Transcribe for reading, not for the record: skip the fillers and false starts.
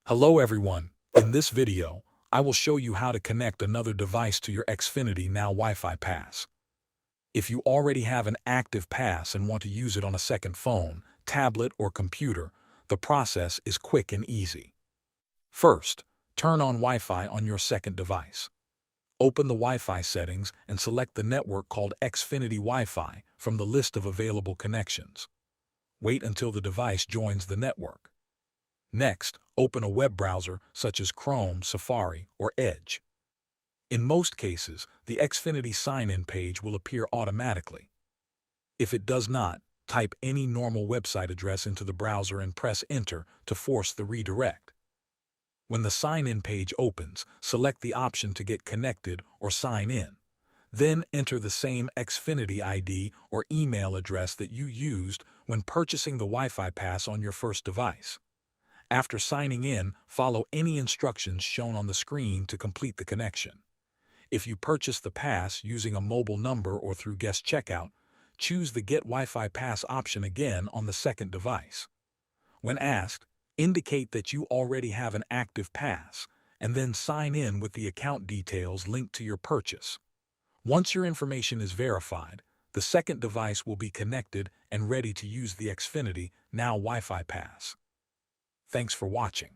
Hello everyone. In this video, I will show you how to connect another device to your Xfinity NOW Wi-Fi Pass. If you already have an active pass and want to use it on a second phone, tablet, or computer, the process is quick and easy. First, turn on Wi-Fi on your second device. Open the Wi-Fi settings and select the network called Xfinity Wi-Fi from the list of available connections. Wait until the device joins the network. Next, open a web browser such as Chrome, Safari, or Edge. In most cases, the Xfinity sign-in page will appear automatically. If it does not, type any normal website address into the browser and press Enter to force the redirect. When the sign-in page opens, select the option to get connected or sign in. Then enter the same Xfinity ID or email address that you used when purchasing the Wi-Fi pass on your first device. After signing in, follow any instructions shown on the screen to complete the connection. If you purchase the pass using a mobile number or through guest checkout, choose the Get Wi-Fi Pass option again on the second device. When asked, indicate that you already have an active pass, and then sign in with the account details linked to your purchase. Once your information is verified, the second device will be connected and ready to use the Xfinity NOW Wi-Fi Pass. Thanks for watching.